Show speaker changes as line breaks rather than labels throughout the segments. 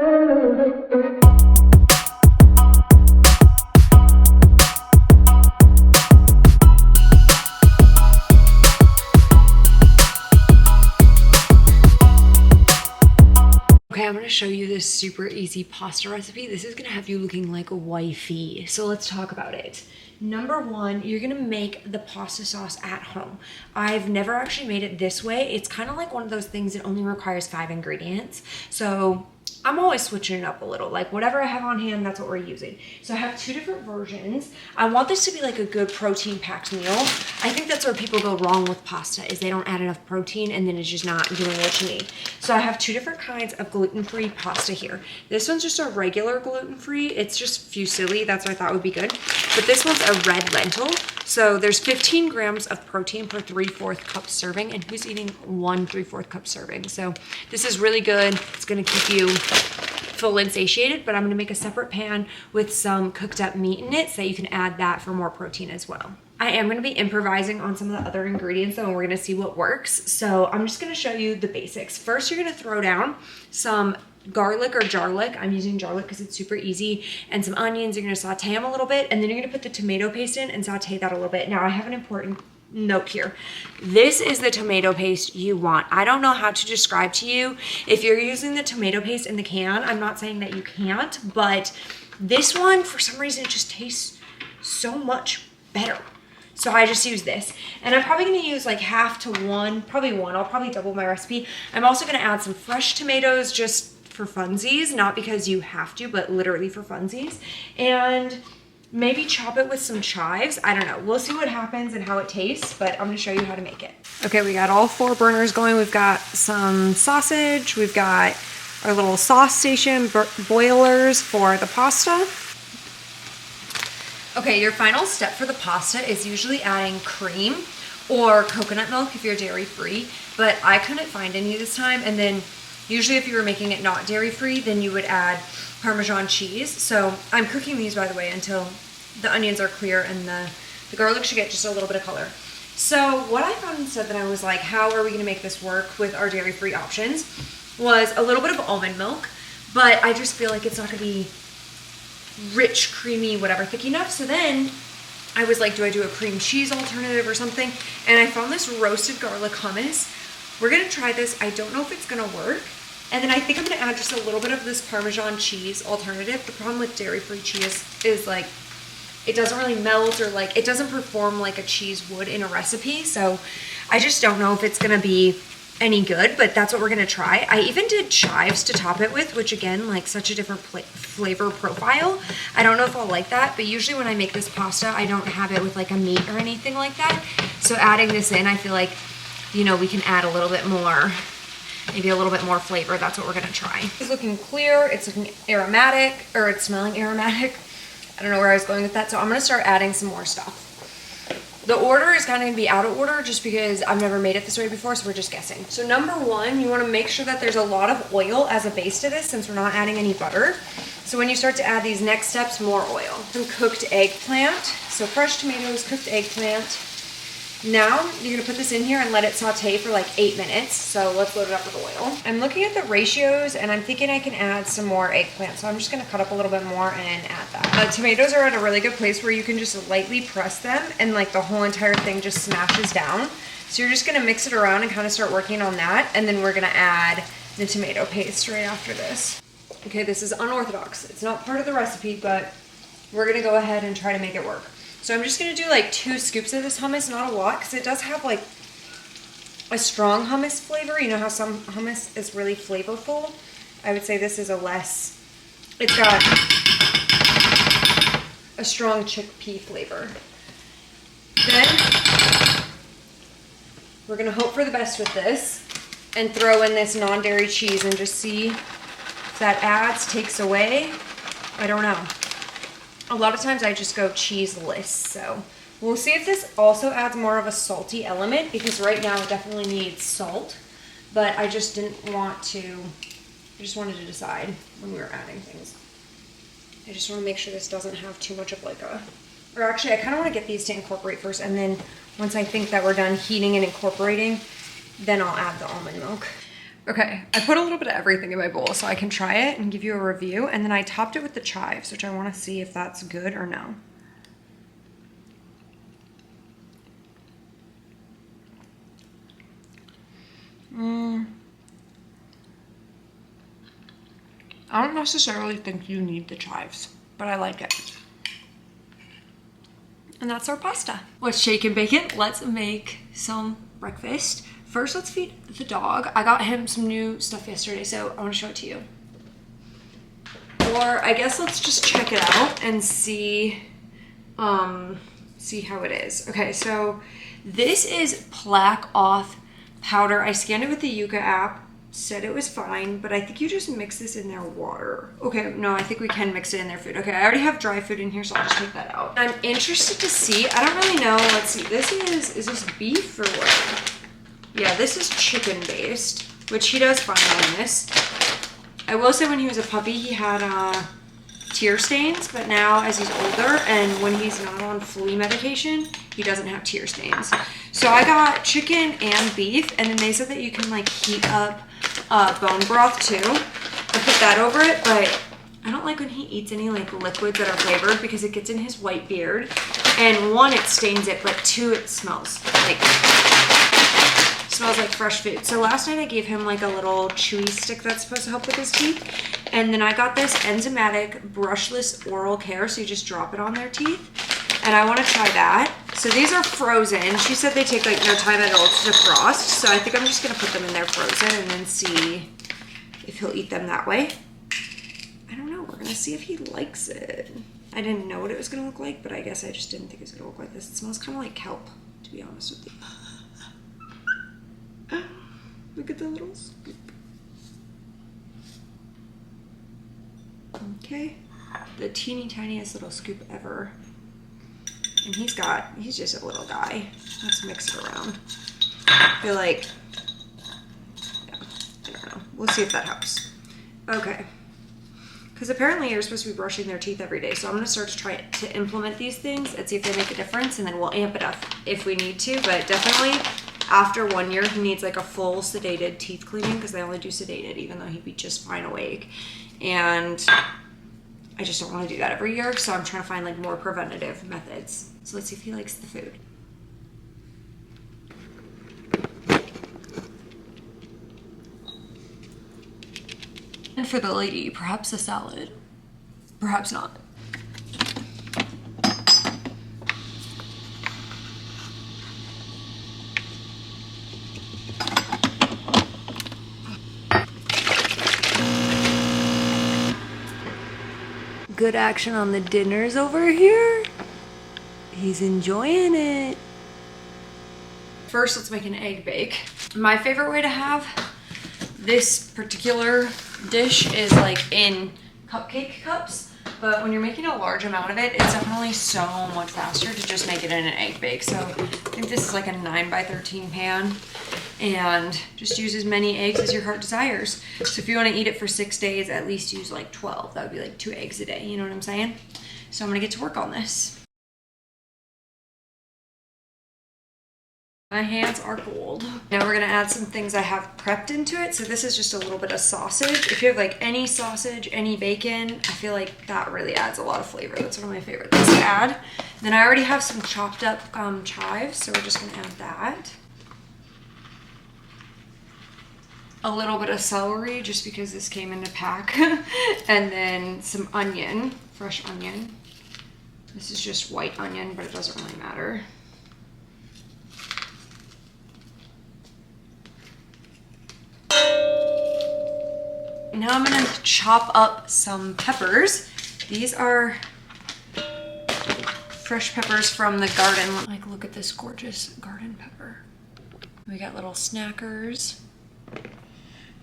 Okay, I'm gonna show you this super easy pasta recipe. This is gonna have you looking like a wifey. So let's talk about it. Number one, you're gonna make the pasta sauce at home. I've never actually made it this way. It's kind of like one of those things that only requires 5 ingredients. So I'm always switching it up a little. Like whatever I have on hand, that's what we're using. So I have 2 different versions. I want this to be like a good protein packed meal. I think that's where people go wrong with pasta, is they don't add enough protein and then it's just not doing what you need. So I have 2 different kinds of gluten-free pasta here. This one's just a regular gluten-free. It's just fusilli. That's what I thought would be good. But this one's a red lentil. So there's 15 grams of protein per 3/4 cup serving, and who's eating 1 3/4 cup serving? So this is really good. It's gonna keep you full and satiated, but I'm gonna make a separate pan with some cooked up meat in it so that you can add that for more protein as well. I am gonna be improvising on some of the other ingredients though, and we're gonna see what works. So I'm just gonna show you the basics. First, you're gonna throw down some garlic or jarlic. I'm using jarlic because it's super easy, and some onions. You're gonna saute them a little bit, and then you're gonna put the tomato paste in and saute that a little bit. Now I have an important note here. This is the tomato paste you want. I don't know how to describe to you. If you're using the tomato paste in the can, I'm not saying that you can't, but this one, for some reason, it just tastes so much better. So I just use this. And I'm probably gonna use like half to 1, probably 1. I'll probably double my recipe. I'm also gonna add some fresh tomatoes just for funsies, not because you have to, but literally for funsies. And maybe chop it with some chives. I don't know. We'll see what happens and how it tastes, but I'm gonna show you how to make it. Okay, we got all 4 burners going. We've got some sausage. We've got our little sauce station boilers for the pasta. Okay, your final step for the pasta is usually adding cream or coconut milk if you're dairy free, but I couldn't find any this time. And then usually if you were making it not dairy free, then you would add Parmesan cheese. So I'm cooking these, by the way, until the onions are clear and the garlic should get just a little bit of color. So what I found instead that I was like, how are we gonna make this work with our dairy free options, was a little bit of almond milk, but I just feel like it's not gonna be rich, creamy, whatever, thick enough. So then I was like, do I do a cream cheese alternative or something? And I found this roasted garlic hummus. We're gonna try this. I don't know if it's gonna work. And then I think I'm gonna add just a little bit of this Parmesan cheese alternative. The problem with dairy-free cheese is like, it doesn't really melt, or like, it doesn't perform like a cheese would in a recipe. So I just don't know if it's gonna be any good, but that's what we're gonna try. I even did chives to top it with, which again, like such a different flavor profile. I don't know if I'll like that, but usually when I make this pasta, I don't have it with like a meat or anything like that. So adding this in, I feel like, you know, we can add a little bit more, maybe a little bit more flavor. That's what we're gonna try. It's looking clear, it's looking aromatic, or it's smelling aromatic. I don't know where I was going with that, so I'm gonna start adding some more stuff. The order is kind of gonna be out of order just because I've never made it this way before, so we're just guessing. So number 1, you wanna make sure that there's a lot of oil as a base to this, since we're not adding any butter. So when you start to add these next steps, more oil. Some cooked eggplant, so fresh tomatoes, cooked eggplant. Now you're gonna put this in here and let it saute for like 8 minutes. So let's load it up with oil. I'm looking at the ratios and I'm thinking I can add some more eggplant. So I'm just gonna cut up a little bit more and add that. The tomatoes are at a really good place where you can just lightly press them and like the whole entire thing just smashes down. So you're just gonna mix it around and kind of start working on that. And then we're gonna add the tomato paste right after this. Okay, this is unorthodox. It's not part of the recipe, but we're gonna go ahead and try to make it work. So I'm just gonna do like 2 scoops of this hummus, not a lot, because it does have like a strong hummus flavor. You know how some hummus is really flavorful? I would say this is a less, it's got a strong chickpea flavor. Then we're gonna hope for the best with this and throw in this non-dairy cheese and just see if that adds, takes away. I don't know. A lot of times I just go cheeseless, so we'll see if this also adds more of a salty element, because right now it definitely needs salt, but I just didn't want to, I just wanted to decide when we were adding things. I just want to make sure this doesn't have too much of like a, or actually I kind of want to get these to incorporate first, and then once I think that we're done heating and incorporating, then I'll add the almond milk. Okay, I put a little bit of everything in my bowl so I can try it and give you a review. And then I topped it with the chives, which I want to see if that's good or no. I don't necessarily think you need the chives, but I like it. And that's our pasta. Let's shake and bake it. Let's make some breakfast. First, let's feed the dog. I got him some new stuff yesterday, so I want to show it to you. Or I guess let's just check it out and see how it is. Okay, so this is plaque off powder. I scanned it with the Yuka app, said it was fine, but I think you just mix this in their water. Okay, no, I think we can mix it in their food. Okay, I already have dry food in here, so I'll just take that out. I'm interested to see, I don't really know, let's see, is this beef or what? Yeah, this is chicken based, which he does fine on this. I will say when he was a puppy, he had tear stains, but now as he's older and when he's not on flea medication, he doesn't have tear stains. So I got chicken and beef, and then they said that you can like heat up bone broth too and put that over it, but I don't like when he eats any like liquids that are flavored because it gets in his white beard, and one, it stains it, but two, it smells like fresh food. So last night I gave him like a little chewy stick that's supposed to help with his teeth. And then I got this enzymatic brushless oral care. So you just drop it on their teeth. And I want to try that. So these are frozen. She said they take like no time at all to defrost. So I think I'm just going to put them in there frozen and then see if he'll eat them that way. I don't know. We're going to see if he likes it. I didn't know what it was going to look like, but I guess I just didn't think it was going to look like this. It smells kind of like kelp, to be honest with you. Look at the little scoop. Okay, the teeny tiniest little scoop ever. And he's just a little guy. Let's mix it around. I feel like, yeah, I don't know. We'll see if that helps. Okay. Because apparently you're supposed to be brushing their teeth every day. So I'm going to start to try to implement these things and see if they make a difference. And then we'll amp it up if we need to. But definitely after 1 year, he needs like a full sedated teeth cleaning because they only do sedated, even though he'd be just fine awake. And I just don't want to do that every year. So I'm trying to find like more preventative methods. So let's see if he likes the food. And for the lady, perhaps a salad. Perhaps not. Good action on the dinners over here. He's enjoying it. First, let's make an egg bake. My favorite way to have this particular dish is like in cupcake cups, but when you're making a large amount of it, it's definitely so much faster to just make it in an egg bake. So I think this is like a 9x13 pan, and just use as many eggs as your heart desires. So if you want to eat it for 6 days, at least use like 12. That would be like 2 eggs a day, you know what I'm saying? So I'm gonna get to work on this. My hands are cold. Now we're gonna add some things I have prepped into it. So this is just a little bit of sausage. If you have like any sausage, any bacon, I feel like that really adds a lot of flavor. That's one of my favorite things to add. Then I already have some chopped up chives, so we're just gonna add that. A little bit of celery, just because this came in a pack. And then some onion, fresh onion. This is just white onion, but it doesn't really matter. Now I'm gonna chop up some peppers. These are fresh peppers from the garden. Like, look at this gorgeous garden pepper. We got little snackers.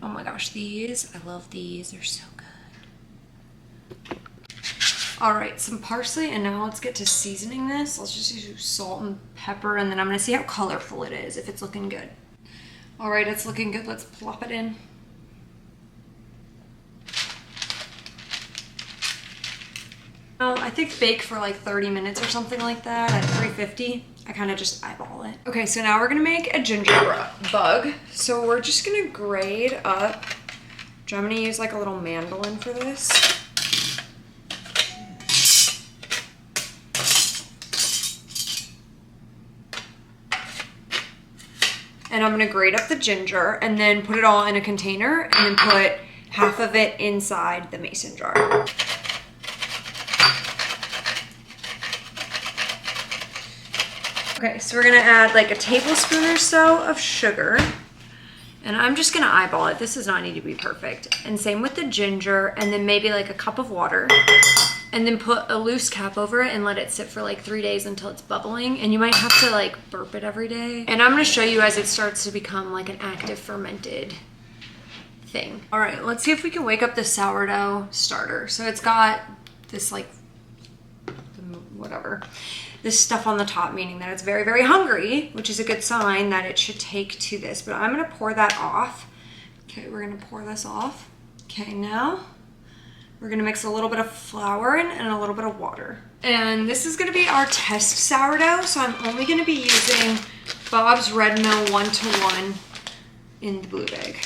Oh my gosh, these, I love these. They're so good. All right, some parsley, and now let's get to seasoning this. Let's just use salt and pepper, and then I'm gonna see how colorful it is, if it's looking good. All right, it's looking good. Let's plop it in. I think bake for like 30 minutes or something like that at 350. I kind of just eyeball it. Okay, so now we're gonna make a ginger bug. So we're just gonna grate up. I'm gonna use like a little mandolin for this. And I'm gonna grate up the ginger and then put it all in a container and then put half of it inside the mason jar. Okay, so we're gonna add like a tablespoon or so of sugar. And I'm just gonna eyeball it. This does not need to be perfect. And same with the ginger, and then maybe like a cup of water. And then put a loose cap over it and let it sit for like 3 days until it's bubbling. And you might have to like burp it every day. And I'm gonna show you as it starts to become like an active fermented thing. All right, let's see if we can wake up the sourdough starter. So it's got this like, whatever, this stuff on the top, meaning that it's very, very hungry, which is a good sign that it should take to this. But I'm gonna pour that off. Okay, we're gonna pour this off. Okay, now we're gonna mix a little bit of flour in and a little bit of water. And this is gonna be our test sourdough, so I'm only gonna be using Bob's Red Mill 1-to-1 in the blue bag.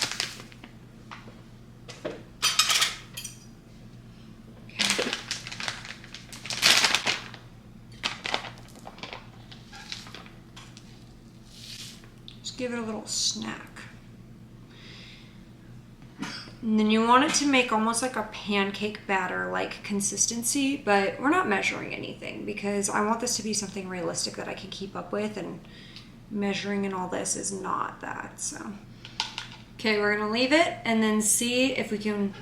Give it a little snack. And then you want it to make almost like a pancake batter like consistency, but we're not measuring anything because I want this to be something realistic that I can keep up with, and measuring and all this is not that. So okay, we're gonna leave it and then see if we can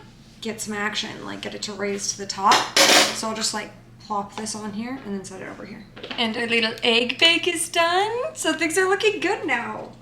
get some action, like get it to raise to the top. So I'll just like plop this on here and then set it over here. And our little egg bake is done. So things are looking good now.